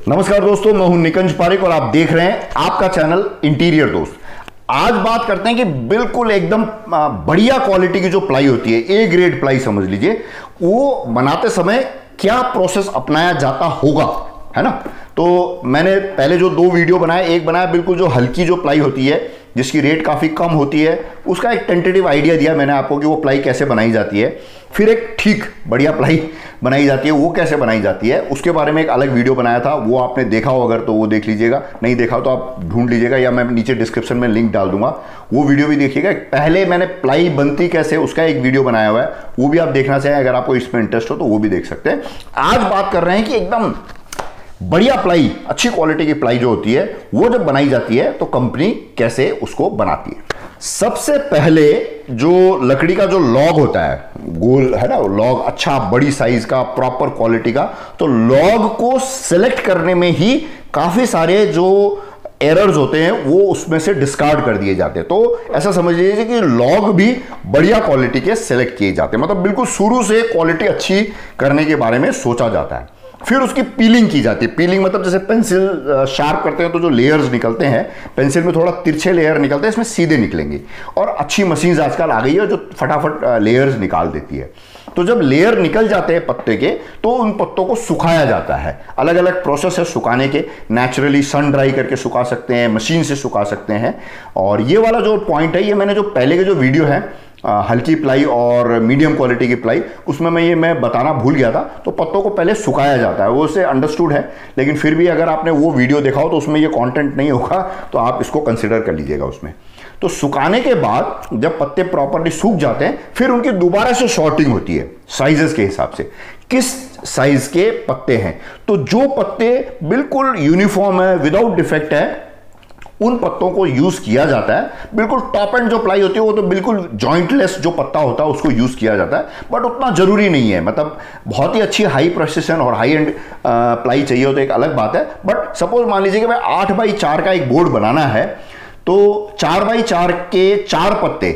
नमस्कार दोस्तों, मैं हूं निकंज पारिक और आप देख रहे हैं आपका चैनल इंटीरियर दोस्त। आज बात करते हैं कि बिल्कुल एकदम बढ़िया क्वालिटी की जो प्लाई होती है, ए ग्रेड प्लाई समझ लीजिए, वो बनाते समय क्या प्रोसेस अपनाया जाता होगा, है ना। तो मैंने पहले जो दो वीडियो बनाए, एक बनाया बिल्कुल जो हल्की जो प्लाई होती है जिसकी रेट काफ़ी कम होती है, उसका एक टेंटेटिव आइडिया दिया मैंने आपको कि वो प्लाई कैसे बनाई जाती है। फिर एक ठीक बढ़िया प्लाई बनाई जाती है, वो कैसे बनाई जाती है, उसके बारे में एक अलग वीडियो बनाया था। वो आपने देखा हो अगर तो वो देख लीजिएगा, नहीं देखा हो तो आप ढूंढ लीजिएगा या मैं नीचे डिस्क्रिप्शन में लिंक डाल दूंगा, वो वीडियो भी देखिएगा। पहले मैंने प्लाई बनती कैसे उसका एक वीडियो बनाया हुआ है, वो भी आप देखना चाहें, अगर आपको इसमें इंटरेस्ट हो तो वो भी देख सकते हैं। आज बात कर रहे हैं कि एकदम बढ़िया प्लाई, अच्छी क्वालिटी की प्लाई जो होती है वो जब बनाई जाती है तो कंपनी कैसे उसको बनाती है। सबसे पहले जो लकड़ी का जो लॉग होता है, गोल है ना, लॉग अच्छा बड़ी साइज का प्रॉपर क्वालिटी का, तो लॉग को सिलेक्ट करने में ही काफी सारे जो एरर्स होते हैं वो उसमें से डिस्कार्ड कर दिए जाते हैं। तो ऐसा समझ लीजिए कि लॉग भी बढ़िया क्वालिटी के सिलेक्ट किए जाते हैं, मतलब बिल्कुल शुरू से क्वालिटी अच्छी करने के बारे में सोचा जाता है। फिर उसकी पीलिंग की जाती है। पीलिंग मतलब जैसे पेंसिल शार्प करते हैं तो जो लेयर्स निकलते हैं, पेंसिल में थोड़ा तिरछे लेयर निकलते हैं, इसमें सीधे निकलेंगे। और अच्छी मशीन्स आजकल आ गई है जो फटाफट लेयर्स निकाल देती है। तो जब लेयर निकल जाते हैं पत्ते के, तो उन पत्तों को सुखाया जाता है। अलग अलग प्रोसेस है सुखाने के, नेचुरली सन ड्राई करके सुखा सकते हैं, मशीन से सुखा सकते हैं। और ये वाला जो पॉइंट है, ये मैंने जो पहले के जो वीडियो है हल्की प्लाई और मीडियम क्वालिटी की प्लाई, उसमें मैं बताना भूल गया था। तो पत्तों को पहले सुखाया जाता है, वो उसे अंडरस्टूड है, लेकिन फिर भी अगर आपने वो वीडियो देखा हो तो उसमें ये कंटेंट नहीं होगा, तो आप इसको कंसिडर कर लीजिएगा उसमें। तो सुखाने के बाद जब पत्ते प्रॉपर्ली सूख जाते हैं, फिर उनकी दोबारा से शॉर्टिंग होती है साइजेस के हिसाब से, किस साइज के पत्ते हैं। तो जो पत्ते बिल्कुल यूनिफॉर्म है, विदाउट डिफेक्ट है, उन पत्तों को यूज किया जाता है। बिल्कुल टॉप एंड जो प्लाई होती है वो तो बिल्कुल जॉइंटलेस जो पत्ता होता है उसको यूज किया जाता है, बट उतना जरूरी नहीं है। मतलब बहुत ही अच्छी हाई प्रेसिशन और हाई एंड प्लाई चाहिए हो तो एक अलग बात है। बट सपोज मान लीजिए कि भाई 8x4 का एक बोर्ड बनाना है, तो 4x4 के 4 पत्ते,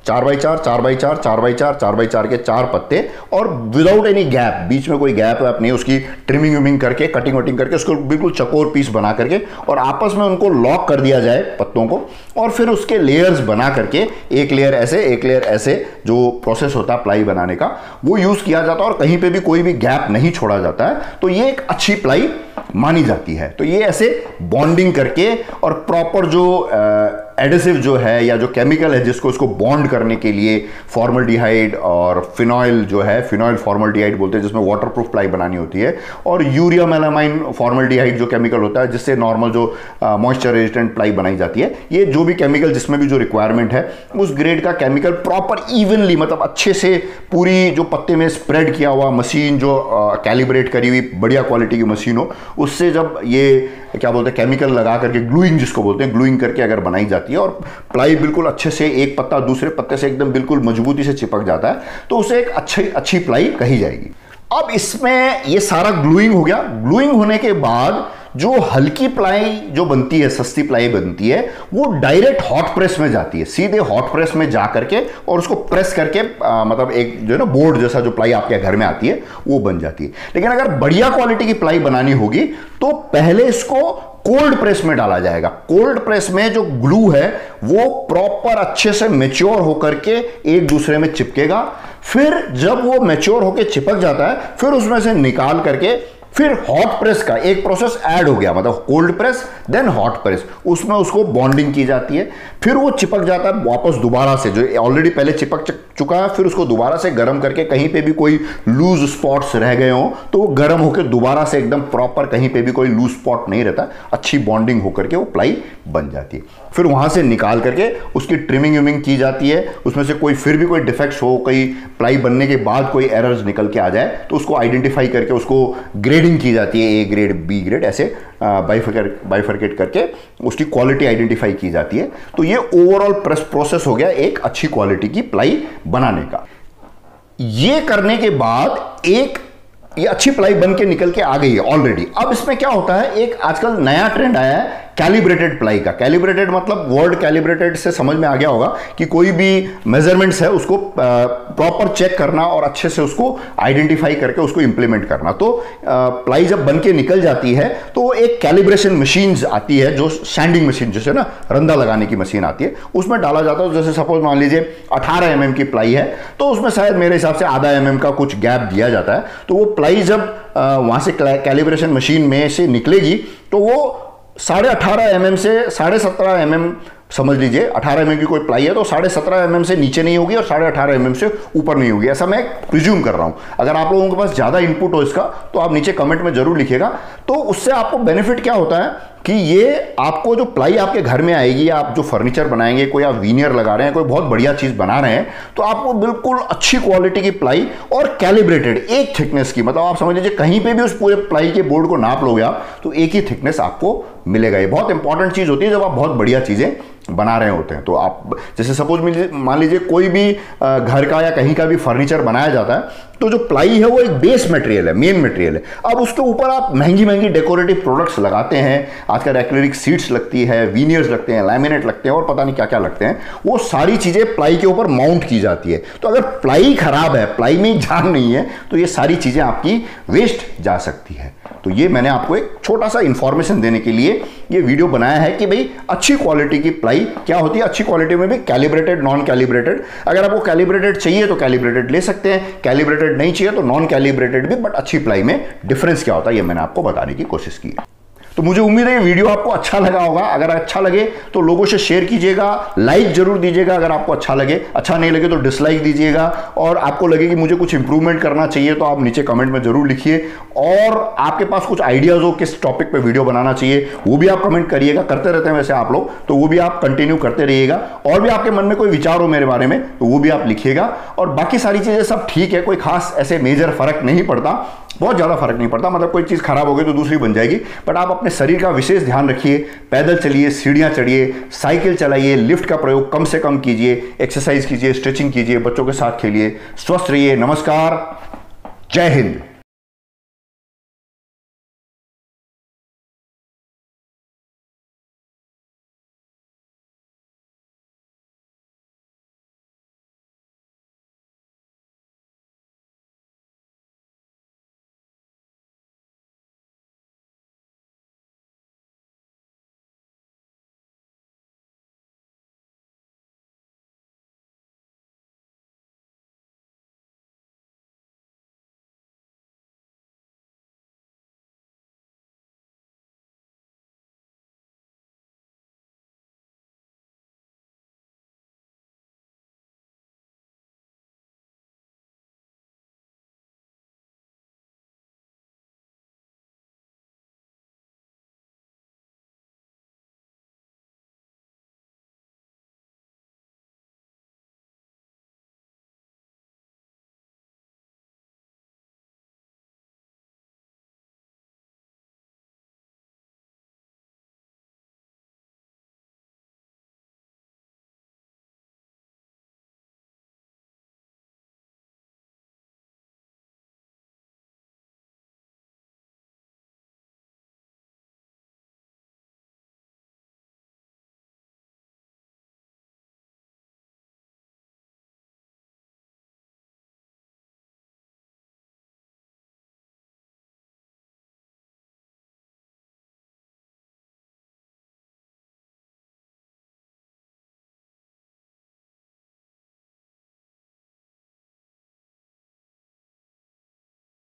4x4, 4x4, 4x4, 4x4 के 4 पत्ते, और विदाउट एनी गैप, बीच में कोई गैप वैप नहीं, उसकी ट्रिमिंग विमिंग करके, कटिंग वटिंग करके, उसको बिल्कुल चकोर पीस बना करके और आपस में उनको लॉक कर दिया जाए पत्तों को, और फिर उसके लेयर्स बना करके, एक लेयर ऐसे एक लेयर ऐसे, जो प्रोसेस होता है प्लाई बनाने का वो यूज किया जाता है, और कहीं पे भी कोई भी गैप नहीं छोड़ा जाता है। तो ये एक अच्छी प्लाई मानी जाती है। तो ये ऐसे बॉन्डिंग करके और प्रॉपर जो एडिसिव जो है या जो केमिकल है जिसको इसको बॉन्ड करने के लिए, फॉर्मल्डिहाइड और फिनॉइल जो है, फिनॉइल फॉर्मल्डिहाइड बोलते हैं, जिसमें वाटरप्रूफ प्लाई बनानी होती है, और यूरिया मेलामाइन फॉर्मल्डिहाइड जो केमिकल होता है जिससे नॉर्मल जो मॉइस्चर रेजिस्टेंट प्लाई बनाई जाती है। ये जो भी केमिकल जिसमें भी जो रिक्वायरमेंट है उस ग्रेड का केमिकल प्रॉपर इवनली, मतलब अच्छे से पूरी जो पत्ते में स्प्रेड किया हुआ, मशीन जो कैलिब्रेट करी हुई बढ़िया क्वालिटी की मशीन हो, उससे जब ये क्या बोलते हैं केमिकल लगा करके, ग्लूइंग जिसको बोलते हैं, ग्लूइंग करके अगर बनाई जाती है और प्लाई बिल्कुल अच्छे से एक पत्ता दूसरे पत्ते से एकदम बिल्कुल मजबूती से चिपक जाता है, तो उसे एक अच्छी प्लाई कही जाएगी। अब इसमें ये सारा ग्लूइंग हो गया। ग्लूइंग होने के बाद जो हल्की प्लाई जो बनती है, सस्ती प्लाई बनती है, वो डायरेक्ट हॉट प्रेस में जाती है, सीधे हॉट प्रेस में जा करके और उसको प्रेस करके मतलब एक जो है ना बोर्ड जैसा जो प्लाई आपके घर में आती है वो बन जाती है। लेकिन अगर बढ़िया क्वालिटी की प्लाई बनानी होगी तो पहले इसको कोल्ड प्रेस में डाला जाएगा। कोल्ड प्रेस में जो ग्लू है वो प्रॉपर अच्छे से मैच्योर होकर के एक दूसरे में चिपकेगा। फिर जब वो मैच्योर होकर चिपक जाता है, फिर उसमें से निकाल करके फिर हॉट प्रेस का एक प्रोसेस ऐड हो गया, मतलब cold press then hot press, उसमें उसको बॉन्डिंग की जाती है। फिर वो चिपक जाता है वापस दोबारा से, जो ऑलरेडी पहले चिपक चुका है, फिर उसको दोबारा से गर्म करके, कहीं पे भी कोई लूज स्पॉट्स रह गए हो तो वो गर्म होकर दोबारा से एकदम प्रॉपर, कहीं पे भी कोई लूज स्पॉट नहीं रहता, अच्छी बॉन्डिंग होकर के वो प्लाई बन जाती है। फिर वहां से निकाल करके उसकी ट्रिमिंग विमिंग की जाती है, उसमें से कोई फिर भी कोई डिफेक्ट्स हो, कोई प्लाई बनने के बाद कोई एरर्स निकल के आ जाए तो उसको आइडेंटिफाई करके उसको ग्रेडिंग की जाती है, ए ग्रेड बी ग्रेड, ऐसे बाइफरकेट करके उसकी क्वालिटी आइडेंटिफाई की जाती है। तो ये ओवरऑल प्रोसेस हो गया एक अच्छी क्वालिटी की प्लाई बनाने का। ये करने के बाद एक ये अच्छी प्लाई बन के निकल के आ गई है ऑलरेडी। अब इसमें क्या होता है, एक आजकल नया ट्रेंड आया है कैलिब्रेटेड प्लाई का। कैलिब्रेटेड मतलब वर्ड कैलिब्रेटेड से समझ में आ गया होगा कि कोई भी मेजरमेंट्स है उसको प्रॉपर चेक करना और अच्छे से उसको आइडेंटिफाई करके उसको इंप्लीमेंट करना। तो प्लाई जब बन के निकल जाती है तो एक कैलिब्रेशन मशीन आती है, जो सैंडिंग मशीन जैसे ना रंदा लगाने की मशीन आती है, उसमें डाला जाता है। जैसे सपोज मान लीजिए 18 mm की प्लाई है तो उसमें शायद मेरे हिसाब से आधा mm का कुछ गैप दिया जाता है। तो वो प्लाई जब वहां से कैलिब्रेशन मशीन में से निकलेगी तो वो 18.5 mm से 17.5 mm समझ लीजिए, 18 mm की कोई प्लाई है तो 17.5 mm से नीचे नहीं होगी और 18.5 mm से ऊपर नहीं होगी, ऐसा मैं प्रिज्यूम कर रहा हूं। अगर आप लोगों के पास ज्यादा इनपुट हो इसका तो आप नीचे कमेंट में जरूर लिखिएगा। तो उससे आपको बेनिफिट क्या होता है कि ये आपको जो प्लाई आपके घर में आएगी, आप जो फर्नीचर बनाएंगे, कोई आप वीनियर लगा रहे हैं, कोई बहुत बढ़िया चीज बना रहे हैं, तो आपको बिल्कुल अच्छी क्वालिटी की प्लाई और कैलिब्रेटेड एक थिकनेस की, मतलब आप समझ लीजिए कहीं पे भी उस पूरे प्लाई के बोर्ड को नाप लोगे आप तो एक ही थिकनेस आपको मिलेगा। ये बहुत इंपॉर्टेंट चीज होती है जब आप बहुत बढ़िया चीजें बना रहे होते हैं। तो आप जैसे सपोज मान लीजिए कोई भी घर का या कहीं का भी फर्नीचर बनाया जाता है तो जो प्लाई है वो एक बेस मटेरियल है, मेन मटेरियल है। अब उसके ऊपर आप महंगी महंगी डेकोरेटिव प्रोडक्ट्स लगाते हैं, आजकल एक्रिलिक सीट्स लगती है, वीनियर्स लगते हैं, लैमिनेट लगते हैं और पता नहीं क्या क्या लगते हैं, वो सारी चीजें प्लाई के ऊपर माउंट की जाती है। तो अगर प्लाई खराब है, प्लाई में जान नहीं है, तो ये सारी चीजें आपकी वेस्ट जा सकती है। तो ये मैंने आपको एक छोटा सा इंफॉर्मेशन देने के लिए ये वीडियो बनाया है कि भाई अच्छी क्वालिटी की प्लाई क्या होती है। अच्छी क्वालिटी में भी कैलिब्रेटेड, नॉन कैलिब्रेटेड, अगर आपको कैलिब्रेटेड चाहिए तो कैलिब्रेटेड ले सकते हैं, कैलिब्रेटेड नहीं चाहिए तो नॉन कैलिब्रेटेड भी, बट अच्छी प्लाई में डिफरेंस क्या होता है ये मैंने आपको बताने की कोशिश की है। तो मुझे उम्मीद है ये वीडियो आपको अच्छा लगा होगा। अगर अच्छा लगे तो लोगों से शेयर कीजिएगा, लाइक जरूर दीजिएगा अगर आपको अच्छा लगे, अच्छा नहीं लगे तो डिसलाइक दीजिएगा, और आपको लगे कि मुझे कुछ इंप्रूवमेंट करना चाहिए तो आप नीचे कमेंट में जरूर लिखिए। और आपके पास कुछ आइडियाज हो किस टॉपिक पे वीडियो बनाना चाहिए वो भी आप कमेंट करिएगा, करते रहते हैं वैसे आप लोग, तो वो भी आप कंटिन्यू करते रहिएगा। और भी आपके मन में कोई विचार हो मेरे बारे में तो वो भी आप लिखिएगा। और बाकी सारी चीजें सब ठीक है, कोई खास ऐसे मेजर फर्क नहीं पड़ता, बहुत ज़्यादा फर्क नहीं पड़ता, मतलब कोई चीज़ खराब हो गई तो दूसरी बन जाएगी, बट आप अपने शरीर का विशेष ध्यान रखिए, पैदल चलिए, सीढ़ियाँ चढ़िए, साइकिल चलाइए, लिफ्ट का प्रयोग कम से कम कीजिए, एक्सरसाइज कीजिए, स्ट्रेचिंग कीजिए, बच्चों के साथ खेलिए, स्वस्थ रहिए। नमस्कार, जय हिंद।